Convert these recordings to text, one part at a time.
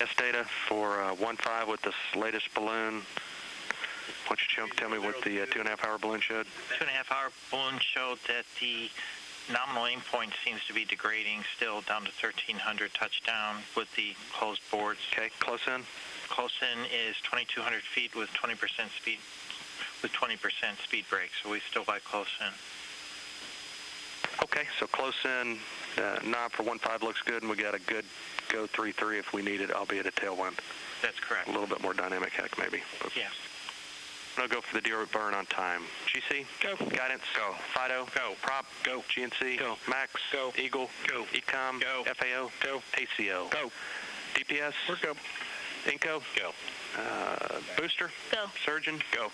test data for 1.5 with this latest balloon. Why don't you tell me what the 2.5-hour balloon showed? 2.5-hour balloon showed that the nominal aim point seems to be degrading still down to 1,300 touchdown with the closed boards. Okay, close in? Close in is 2,200 feet with 20% speed, with 20% speed brake, so we still got close in. Okay, so close in, knob for 1.5 looks good, and we got a good go 3.3 if we need it, albeit a tailwind. That's correct. A little bit more dynamic heck, maybe. But yeah. I'm going to go for the deorbit burn on time. GC? Go. Guidance? Go. FIDO? Go. Prop? Go. GNC? Go. Max? Go. Eagle? Go. ECOM? Go. FAO? Go. ACO? Go. DPS? We're go. INCO? Go. Booster? Go. Surgeon? Go.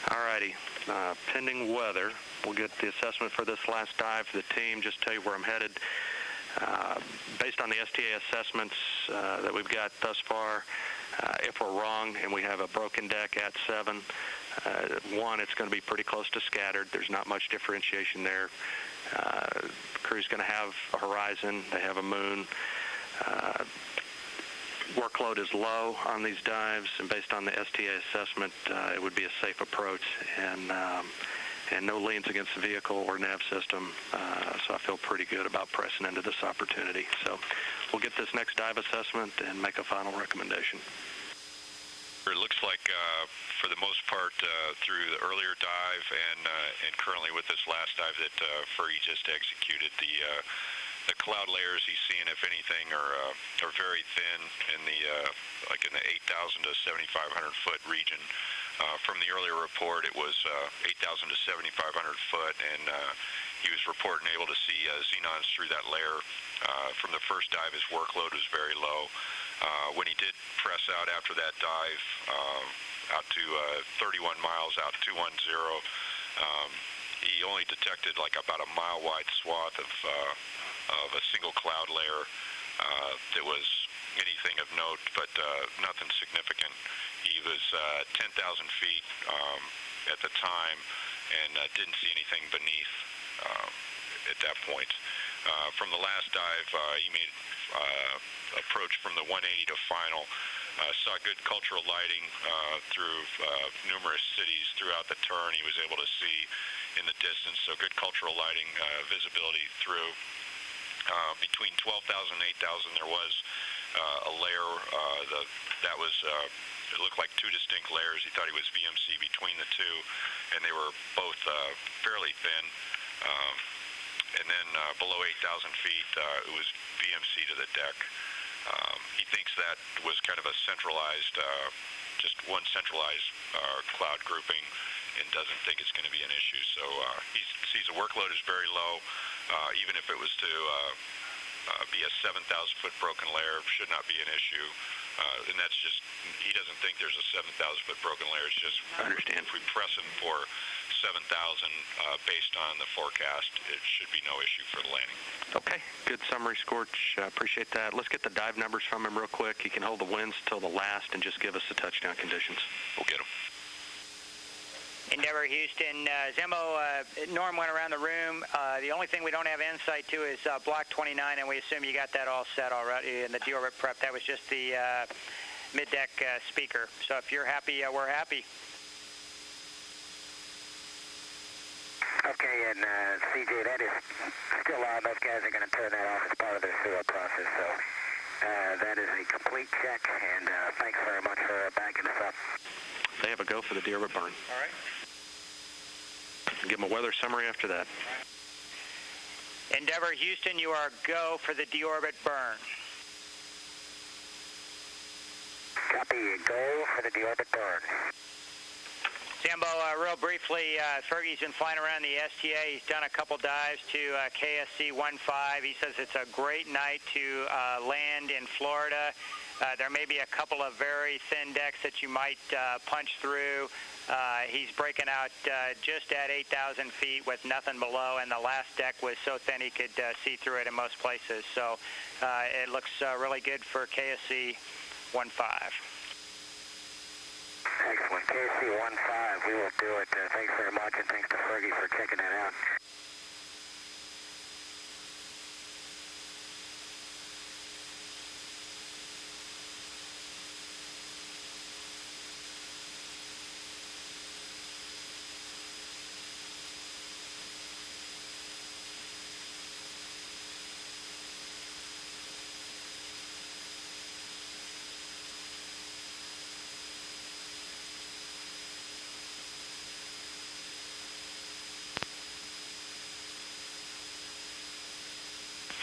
Alrighty. Pending weather, we'll get the assessment for this last dive for the team. Just tell you where I'm headed. Based on the STA assessments that we've got thus far, if we're wrong and we have a broken deck at 7, one, it's going to be pretty close to scattered. There's not much differentiation there. The crew's going to have a horizon. They have a moon. Workload is low on these dives, and based on the STA assessment, it would be a safe approach, and no leans against the vehicle or nav system, so I feel pretty good about pressing into this opportunity. So we'll get this next dive assessment and make a final recommendation. It looks like, for the most part, through the earlier dive and currently with this last dive that Fergie just executed, the cloud layers he's seeing, if anything, are very thin in the like in the 8,000 to 7,500 foot region. From the earlier report, it was 8,000 to 7,500 foot, and he was reporting able to see xenons through that layer. From the first dive, his workload was very low. When he did press out after that dive, out to 31 miles, out 210, he only detected like about a mile-wide swath of a single cloud layer that was anything of note, but nothing significant. He was 10,000 feet at the time and didn't see anything beneath at that point. From the last dive, he made approach from the 180 to final. Saw good cultural lighting through numerous cities throughout the turn. He was able to see in the distance, so good cultural lighting, visibility through. Between 12,000 and 8,000, there was a layer that was, it looked like two distinct layers. He thought he was VMC between the two, and they were both fairly thin. And then below 8,000 feet, it was VMC to the deck. He thinks that was kind of a centralized, just one centralized cloud grouping, and doesn't think it's going to be an issue. So he sees the workload is very low. Even if it was to be a 7,000 foot broken layer, should not be an issue. And that's just, he doesn't think there's a 7,000 foot broken layer. It's just, I understand. If we press him for 7,000 based on the forecast, it should be no issue for the landing. Okay, good summary, Scorch. Appreciate that. Let's get the dive numbers from him real quick. He can hold the winds till the last and just give us the touchdown conditions. We'll get him. Endeavor Houston, Zimbo, Norm went around the room. The only thing we don't have insight to is block 29, and we assume you got that all set already in the deorbit prep. That was just the mid-deck speaker. So if you're happy, we're happy. Okay, and CJ, that is still on. Those guys are going to turn that off as part of their SUA process. So that is a complete check, and thanks very much for backing us up. They have a go for the deorbit burn. All right. Give them a weather summary after that. Endeavor Houston, you are go for the deorbit burn. Copy, go for the deorbit burn. Sambo, real briefly, Fergie's been flying around the STA. He's done a couple dives to KSC-1.5. He says it's a great night to land in Florida. There may be a couple of very thin decks that you might punch through. He's breaking out just at 8,000 feet with nothing below, and the last deck was so thin he could see through it in most places. So it looks really good for KSC-1.5. Excellent. KSC-1.5, we will do it. Thanks very much, and thanks to Fergie for checking that out.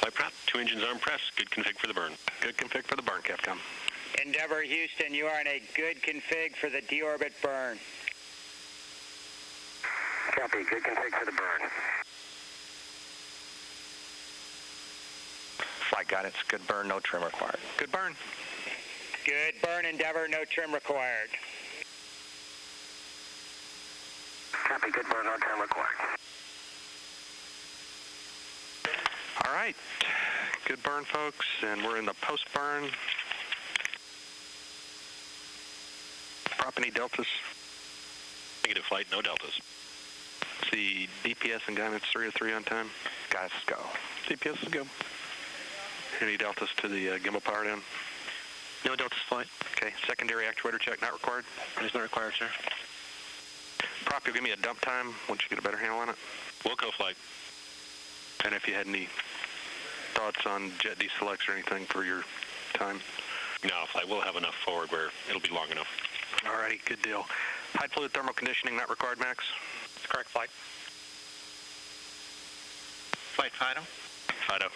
Flight prep, 2 engines arm press, good config for the burn. Good config for the burn, Capcom. Endeavour Houston, you are in a good config for the deorbit burn. Copy, good config for the burn. Flight guidance, good burn, no trim required. Good burn. Good burn, Endeavour, no trim required. Copy, good burn, no trim required. All right. Good burn, folks, and we're in the post-burn. Prop any deltas? Negative flight, no deltas. The DPS and guidance 303 on time. Guidance is go. DPS is go. Any deltas to the gimbal power down? No deltas flight. Okay. Secondary actuator check not required? It is not required, sir. Prop, you'll give me a dump time once you get a better handle on it. Wilco flight. And if you had any thoughts on jet deselects or anything for your time? No, flight. We'll have enough forward where it'll be long enough. All righty, good deal. High fluid thermal conditioning not required, Max? That's correct, flight. Flight Fido. Fido.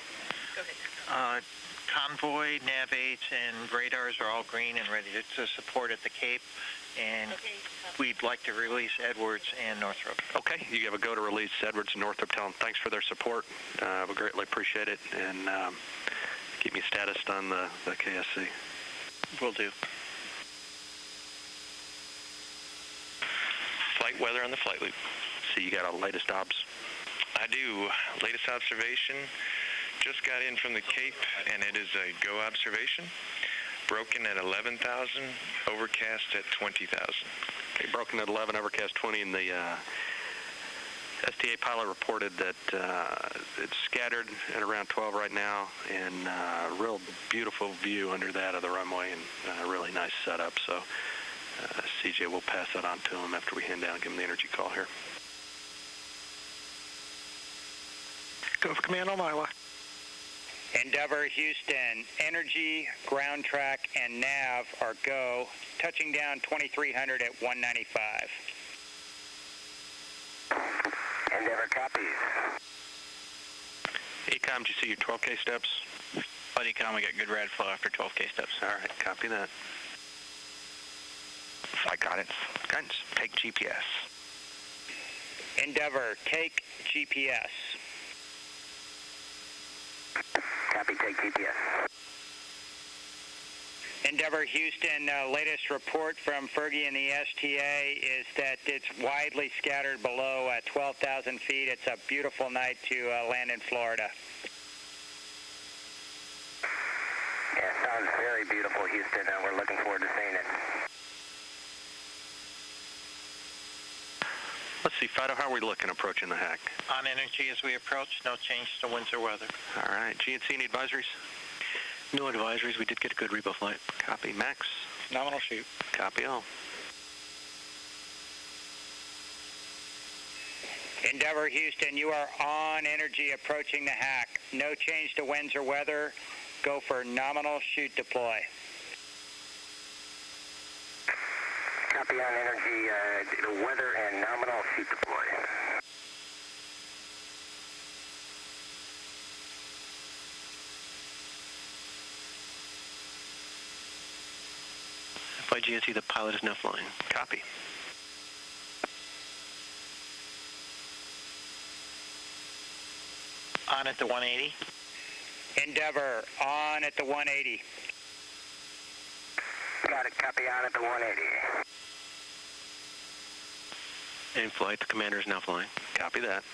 Convoy, nav 8, and radars are all green and ready to support at the Cape. And we'd like to release Edwards and Northrop. Okay, you have a go to release Edwards and Northrop. Tell them thanks for their support. We greatly appreciate it. And keep me status on the KSC. Will do. Flight weather on the flight loop. See, you got all the latest obs? I do. Latest observation. Just got in from the Cape, and it is a go observation. Broken at 11,000, overcast at 20,000. Okay, broken at 11, overcast 20, and the STA pilot reported that it's scattered at around 12 right now, and a real beautiful view under that of the runway, and a really nice setup. So CJ will pass that on to him after we hand down and give him the energy call here. Go for command on Iowa. Endeavour Houston, energy, ground track, and nav are go. Touching down 2300 at 195. Endeavour copies. ECOM, did you see your 12K steps? Flight Econ, we got good rad flow after 12K steps. All right, copy that. Flight guidance. Guidance, take GPS. Endeavour, take GPS. Copy, take GPS. Endeavour Houston, latest report from Fergie and the STA is that it's widely scattered below 12,000 feet. It's a beautiful night to land in Florida. Yeah, sounds very beautiful, Houston. We're looking forward to seeing it. Let's see, Fido, how are we looking approaching the hack? On energy as we approach, no change to winds or weather. All right, GNC, any advisories? No advisories. We did get a good repo flight. Copy, Max. Nominal shoot. Copy all. Endeavour Houston, you are on energy approaching the hack. No change to winds or weather. Go for nominal shoot deploy. Copy on energy, weather, and nominal shoot deploy. Flight GNC, the pilot is now flying. Copy. On at the 180. Endeavour, on at the 180. Got it, copy on at the 180. In flight, the commander is now flying. Copy that.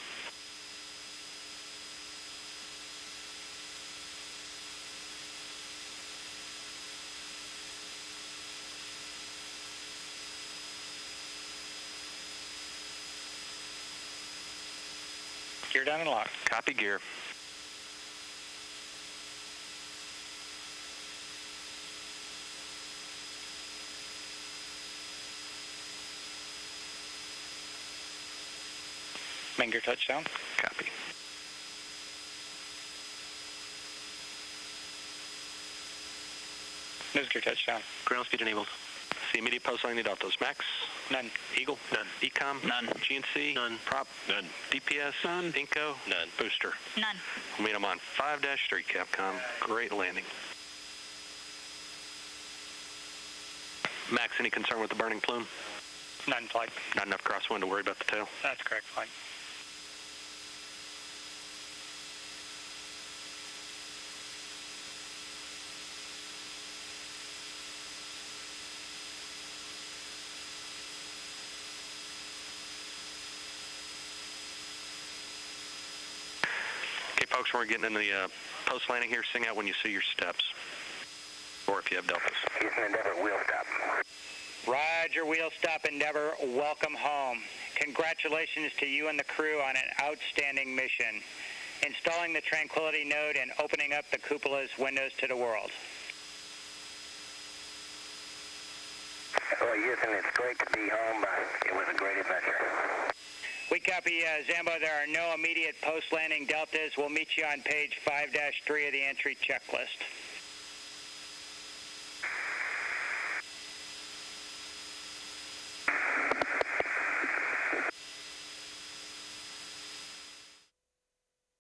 Gear down and locked. Copy gear. Main gear touchdown. Copy. Nose gear touchdown. Ground speed enabled. the immediate post landing deltas. Max? None. Eagle? None. Ecom? None. GNC? None. Prop? None. DPS? None. Inco? None. Booster? None. I mean, I'm on 5-3, Capcom. Great landing. Max, any concern with the burning plume? None, flight. Not enough crosswind to worry about the tail? That's correct, flight. Okay, folks, we're getting in the post landing here. Sing out when you see your steps, or if you have deltas. Houston Endeavor, wheel stop. Roger, wheel stop Endeavor. Welcome home. Congratulations to you and the crew on an outstanding mission, installing the Tranquility node and opening up the cupola's windows to the world. Well, Houston, it's great to be home. It was a great adventure. We copy, Zambo. There are no immediate post-landing deltas. We'll meet you on page 5-3 of the entry checklist.